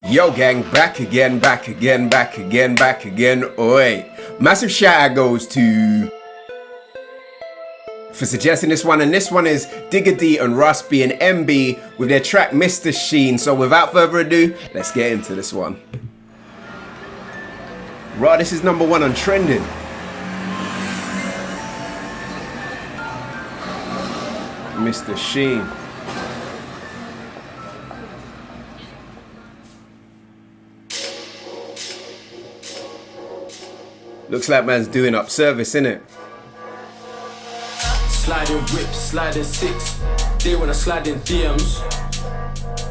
Yo gang, back again. Oi. Massive shout out goes to for suggesting this one, and this one is Digga D and Russ being MB with their track Mr. Sheeen. So without further ado, let's get into this one. Right, this is #1 on trending. Mr. Sheeen. Looks like man's doing up service, innit? Sliding whips, sliding six. They wanna slide in DMs.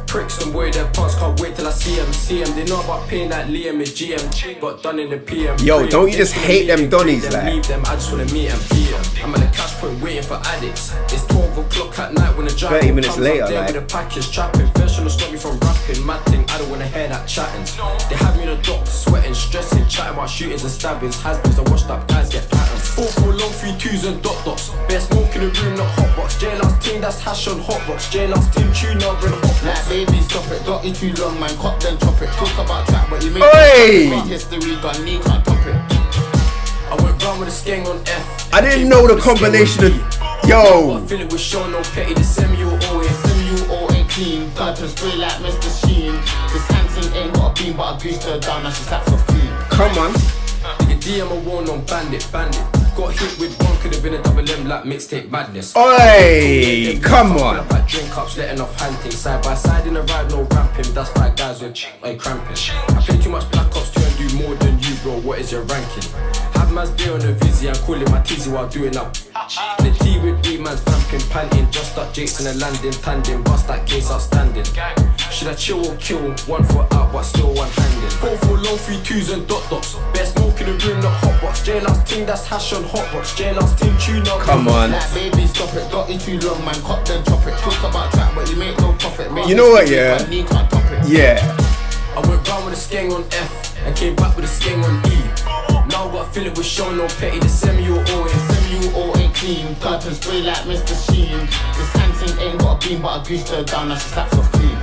Pricks them worry their pants, can't wait till I see them. They know about paying that Liam is GM. Got done in the PM. Yo, don't you just hate them Donnies, like? Leave them, I just wanna meet them, beat them. I'm at the cash point waiting for addicts. It's 12 o'clock at night when the drive 30 minutes later, I'm there like. with a package trapping. First trying to stop me from rapping. Mad thing, I don't wanna hear that chatting. They have me in the dock, sweating, stressing, chatting about shootings and stabbings. Has-beens, the washed up guys get patterned. 4 for long, 3 2s and dot dots. Best smoke in the room, not hot box. J-Last team, that's hash on hot box. J-Last team, tune up in hot box. Like baby, stop it, don't eat too long, man. Cop then chop it. Talk about trap, but you make history, got knee, can't top it. I went round with a skeng on F. I didn't know the combination of yo. I feel it was Sean, no petty. The SEMU all ain't clean. Purple spray like Mr. Sheeen. This Hanson ain't got a beam, but I greased her down and she slaps off clean. Come on. Digga D, I'm a war-known bandit. Got hit with one, could have been a double M like mixtape madness. Oi, come on. Up at drink ups, letting off hand things. Side by side in the ride, no ramping. That's 5 guys with cramping. I play too much Black Ops 2 and do more than you, bro. What is your ranking? Have man's beer on the Vizzy and calling my tizzy while doing up. The T with B man's vamping, panting. Just up Jason and landing, tandem. Bust that case outstanding. Should I chill or kill? 1 foot out, but still one-handed. 4 for long, 3 2s and dot dots. Best smoke in the room, not hot box. J-Last team, that's hash on hot box. J-Last team, tune up. Come on. Like baby, stop it, don't eat too long, man. Cop then chop it. Talk about trap, but you make no profit. You know what, yeah? Can't top it. Yeah. I went round with a skeng on F and came back with a skeng on E. Now I got a feel it was Sean, no petty. The SEMU all ain't clean. Purple spray like Mr. Sheeen. This Hanson ain't got a beam, but I greased her down and she slaps off clean.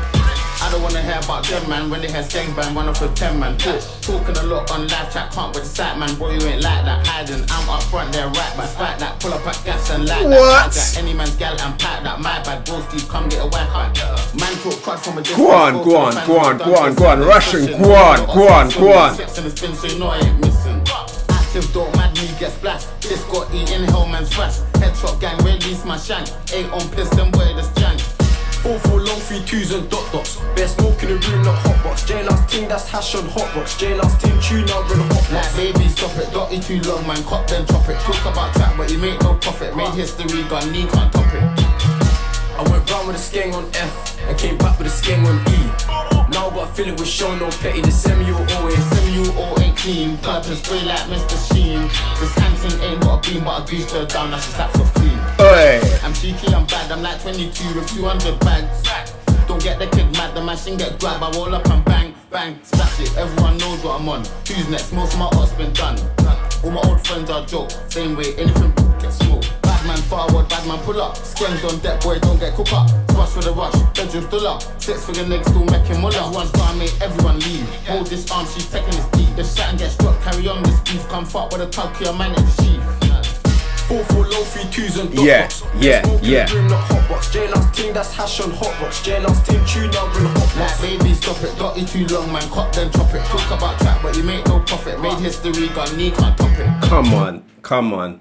I don't wanna hear about them, man. When they hear skank bang, 1 off a 10, man. Talking a lot on live chat, can't with the sight, man. Boy, you ain't like that. Hiding, I'm up front, they're right back. Spike that, pull up at gas and light what? that. Any man's gal and pack that. My bad, bro, Steve, come get a wife back. Man talk crud from a distance. Go on. Russian, go on. Six in the spin, so you know I ain't missing. Active, don't mad me, get splashed. This got eating, hell man's fresh. Headshot gang, release my shank. Ain't on piss, them boy, that's jank. 4 for long, 3 2s and dot dots. Best smoke in the room, not hot box. J-Last team, that's hash on hot box. J-Last team, tune up in hot box. Like baby, stop it, don't eat too long, man. Cop then chop it. Talk about trap, but you make no profit. Made history, got knee, can't top it. I went round with a skeng on F and came back with a skeng on E. Now I got a feel it was Sean, no petty. The SEMU all ain't clean. Purple spray like Mr. Sheeen. This Hanson ain't got a beam, but I greased her down and she slaps off clean. Oi. I'm cheeky, I'm bad, I'm like 22 with 200 bags. Don't get the kid mad, the machine get grabbed. I roll up and bang, splash it. Everyone knows what I'm on. Who's next? Most of my art's been done. All my old friends are joke. Same way, anything get smoked. Bad man forward, bad man pull up. Skanks on deck, boy, don't get cook up. Rush for the rush, bedroom still up. 6 figure niggas still making mullah. Everyone's gonna make everyone leave. Hold this arm, she's taking this deep. The shot and get struck, carry on this beef. Come fuck with a tug, your man is the chief. 4 for low, 3 2s and dot box. Yeah. Room, not hot box. J-Last team, that's hash on hot box. J-Last team, tune up in hot box. Like baby, stop it, don't eat too long, man. Cop then chop it. Talk about trap, but you make no profit. Made history, got knee, can't top it. Come on.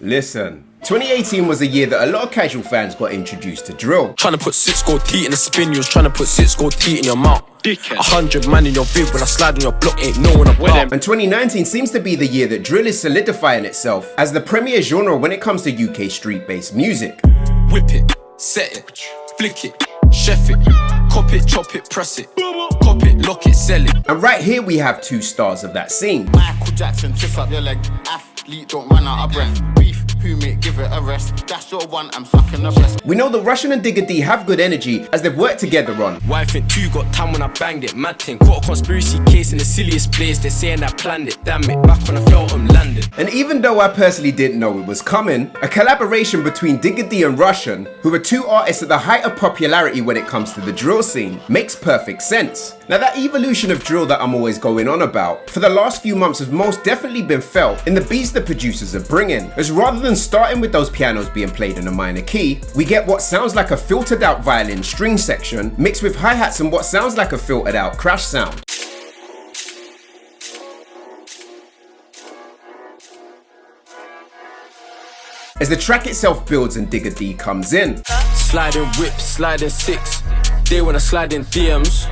Listen. 2018 was a year that a lot of casual fans got introduced to drill. Trying to put 6 gold teeth in the spin, you was trying to put 6 gold teeth in your mouth. 100 man in your vid, when I slide on your block, ain't no one about. And 2019 seems to be the year that drill is solidifying itself as the premier genre when it comes to UK street-based music. Whip it, set it, flick it, chef it, cop it, chop it, press it, cop it, lock it, sell it. And right here we have 2 stars of that scene. Michael Jackson, twist up your leg. Athlete, don't run out of breath. Beef, who mate, give it a rest. That's your one, I'm sucking the rest. We know that Russian and Digga D have good energy as they've worked together on Why I think 2 got time when I banged it, mad thing. Got a conspiracy case in the silliest place, they're saying I planned it. Damn it, back when I felt I'm landed. And even though I personally didn't know it was coming, a collaboration between Digga D and Russian, who are 2 artists at the height of popularity when it comes to the drill scene, makes perfect sense. Now that evolution of drill that I'm always going on about, for the last few months have most definitely been felt in the beats the producers are bringing, as rather than starting with those pianos being played in a minor key, we get what sounds like a filtered out violin string section mixed with hi-hats and what sounds like a filtered out crash sound. As the track itself builds and Digga D comes in. Sliding whips, sliding six. They wanna slide in DMs.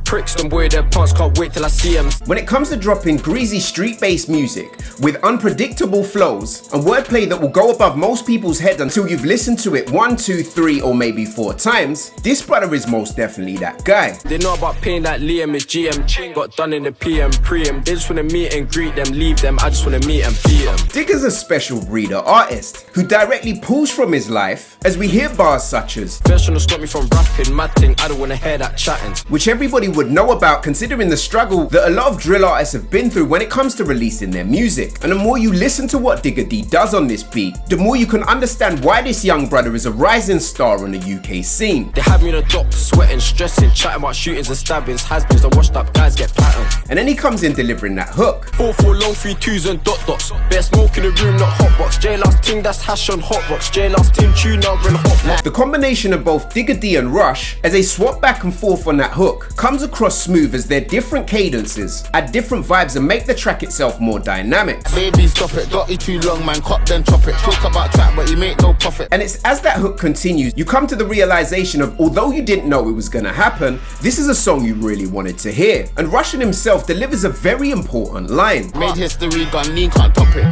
Pricks, them boy, their pants, can't wait till I see them. When it comes to dropping greasy street-based music with unpredictable flows and wordplay that will go above most people's head until you've listened to it 1, 2, 3 or maybe 4 times, this brother is most definitely that guy. They know about pain like Liam is GM. Got done in the PM, pre-em. They just wanna meet and greet them, leave them. I just wanna meet and beat them. Digga's a special breeder artist who directly pulls from his life as we hear bars such as First trying to stop me from rapping, mad thing, I don't wanna hear that chatting. Which everybody would know about considering the struggle that a lot of drill artists have been through when it comes to releasing their music. And the more you listen to what Digga D does on this beat, the more you can understand why this young brother is a rising star on the UK scene. They had me in the dock, sweating, stressing, chatting about shootings and stabbings, has-beens, the washed up guys get patterned. And then he comes in delivering that hook. 4-4 long 3-2s and dot dots. Better smoke in the room, not hot box. J-Last ting, that's hash on hot rocks. J-Last ting, tuna and hot rock. The combination of both Digga D and Rush, as they swap back and forth on that hook, comes across smooth as their different cadences add different vibes and make the track itself more dynamic. Baby, stop it, got you too long, man, cop then chop it. Talk about track, but you make no profit. And it's as that hook continues, you come to the realization of, although you didn't know it was gonna happen, this is a song you really wanted to hear. And Russian himself delivers a very important line. Made history, gone lean, can't top it.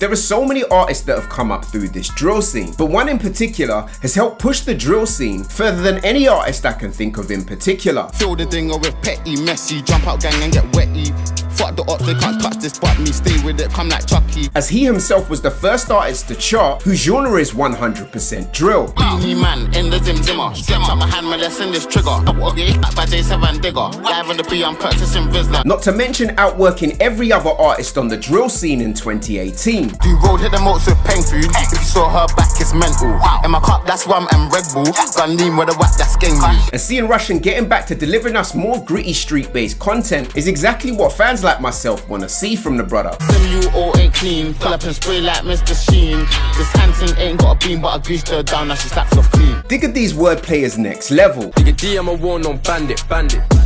There are so many artists that have come up through this drill scene, but one in particular has helped push the drill scene further than any artist I can think of in particular. Fill the dinger with petty, messy, jump out gang and get wetty. Fuck the ops, they can't touch this but me, stay with it, come like Chucky. As he himself was the first artist to chart whose genre is 100% drill. Beanie man, in the zim zimmer. Step up my hand, my lesson this trigger. Okay, back by J7 Digga. Live on the B, I'm purchasing Vizla. Not to mention outworking every other artist on the drill scene in 2018. Do road, hit the moats with pain food. If you saw her back, it's mental. In my cup, that's rum and Red Bull. Gun lean with a whack, that's gang news. And seeing Russian getting back to delivering us more gritty street-based content is exactly what fans like myself want to see from the brother. You all ain't clean, pull up and spray like Mr. Sheeen. This hand thing ain't got a beam, but I greased her down, now she slaps off clean. Digga D's wordplay is next level. Digga D, I'm a war-known bandit.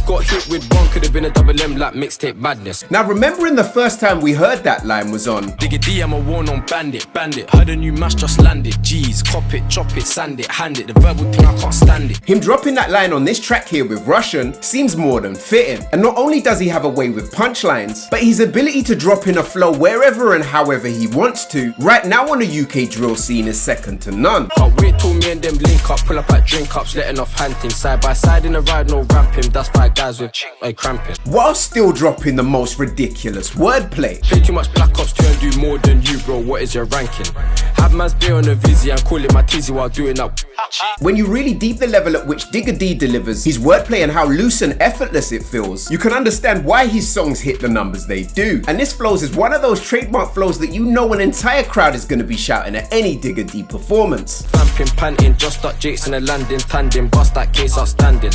Got hit with one, could have been a double M like mixtape madness. Now remembering the first time we heard that line was on Digga D, I'm a war-known bandit. Heard a new mash just landed. Jeez, cop it, chop it, sand it, hand it. The verbal thing, I can't stand it. Him dropping that line on this track here with Russian seems more than fitting. And not only does he have a way with punchlines, but his ability to drop in a flow wherever and however he wants to, right now on the UK drill scene is second to none. Can't wait till me and them link up, pull up at drink ups, letting off hand things. Side by side in a ride, no ramping. That's 5 guys with cramping. While still dropping the most ridiculous wordplay. Play too much Black Ops 2 and do more than you, bro. What is your ranking? Have man's beer on the Vizzy and call it my tizzy while doing that. When you really deep the level at which Digga D delivers his wordplay and how loose and effortless it feels, you can understand why his songs hit the numbers they do. And this flows is one of those trademark flows that you know an entire crowd is going to be shouting at any Digga D performance. Vamping, panting, just stuck Jakes in a landing, tandem, bust that case outstanding.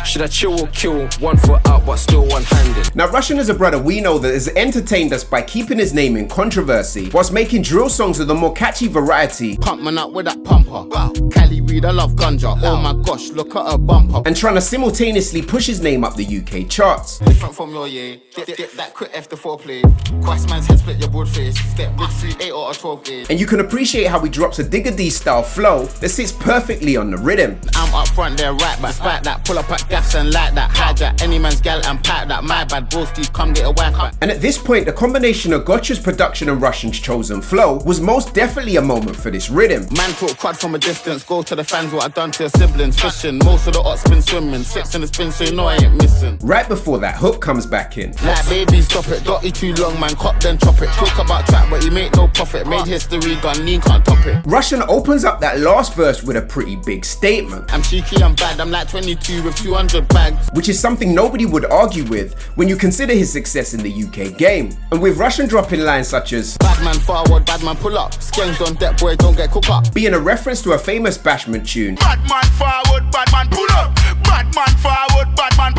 Should I chill or kill? 1 foot out but still one-handed. Now Russian is a brother we know that has entertained us by keeping his name in controversy, whilst making drill songs of the more catchy variety. Pump man up with that pumper. Cali weed, I love ganja. Oh my gosh, look at her bumper. And trying to simultaneously push his name up the UK charts. Different from your yeah. Dip that quick after foreplay. Quest man's head split your broad face. Step with 3, 8 or a 12 gauge. And you can appreciate how he drops a Digga D style flow that sits perfectly on the rhythm. I'm up front there right back. Despite that, pull up at gas and like that. Hijack any man's gal and pack that. My bad broski, come get a wife back. And at this point, the combination of Gotcha's production and Russian's chosen flow was most definitely a moment for this rhythm. Man talk crud from a distance. Go to the fans what I done to your siblings. Fishing, most of the odds been swimming. 6 in the spin so you know I ain't missing. Right before that hook comes back in. Like baby stop it, got you too long man, cop then chop it. Talk about track but you make no profit. Made history, gone lean, can't top it. Russian opens up that last verse with a pretty big statement. I'm cheeky, I'm bad, I'm like 22 with 200 bags. Which is something nobody would argue with when you consider his success in the UK game. And with Russian dropping lines such as bad man forward, bad man pull up. Skanks on deck boy, don't get cook up. Being a reference to a famous Bashment tune. Bad man forward, bad man pull up. Bad man forward, bad man pull up.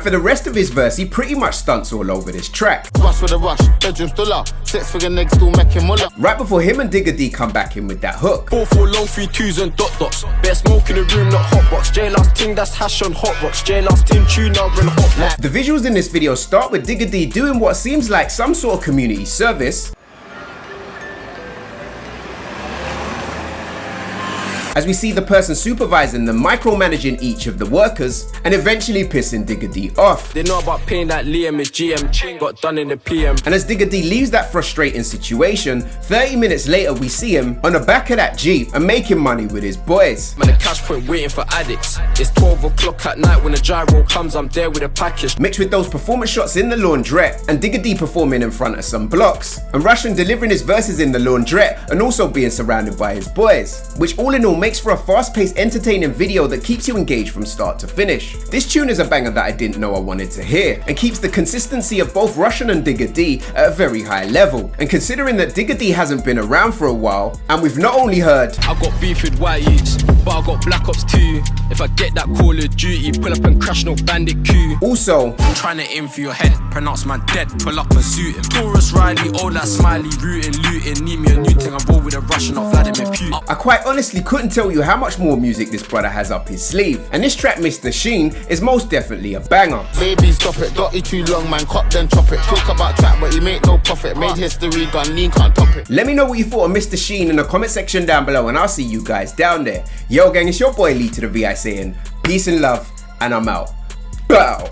for the rest of his verse, he pretty much stunts all over this track. Rush with a rush, bedroom still up. 6 figure niggas still making muller. Right before him and Digga D come back in with that hook. 4-4 long 3-2s and dots. Best smoke in the room, not hot box. J last ting, that's hash on hot rocks. J last ting, tuna and hot box. The visuals in this video start with Digga D doing what seems like some sort of community service, as we see the person supervising them micromanaging each of the workers and eventually pissing Digga D off. They know about paying that Liam is GM, Ching got done in the PM. And as Digga D leaves that frustrating situation, 30 minutes later we see him on the back of that Jeep and making money with his boys. Man, the cash point waiting for addicts. It's 12 o'clock at night when the gyro comes, I'm there with a package. Mixed with those performance shots in the laundrette and Digga D performing in front of some blocks, and Russian delivering his verses in the laundrette and also being surrounded by his boys, which all in all makes for a fast-paced, entertaining video that keeps you engaged from start to finish. This tune is a banger that I didn't know I wanted to hear, and keeps the consistency of both Russian and Digga D at a very high level. And considering that Digga D hasn't been around for a while, and we've not only heard I got beef with white youths, but I got black ops too. If I get that Call of Duty, pull up and crash no bandit queue. also I'm trying to aim for your head, pronounce my dead, pull up and suit him. Taurus Riley, all that smiley, rooting, looting, need me a new thing, I roll with a Russian, not Vladimir Putin. I quite honestly couldn't tell you how much more music this brother has up his sleeve, and this track Mr. Sheeen is most definitely a banger. Baby stop it, dotty too long man, cop then chop it. Talk about trap but he make no profit. Made history, gun lean, can't top it. Let me know what you thought of Mr. Sheeen in the comment section down below, and I'll see you guys down there. Yo gang, it's your boy LeeToTheVI saying peace and love, and I'm out. Bow.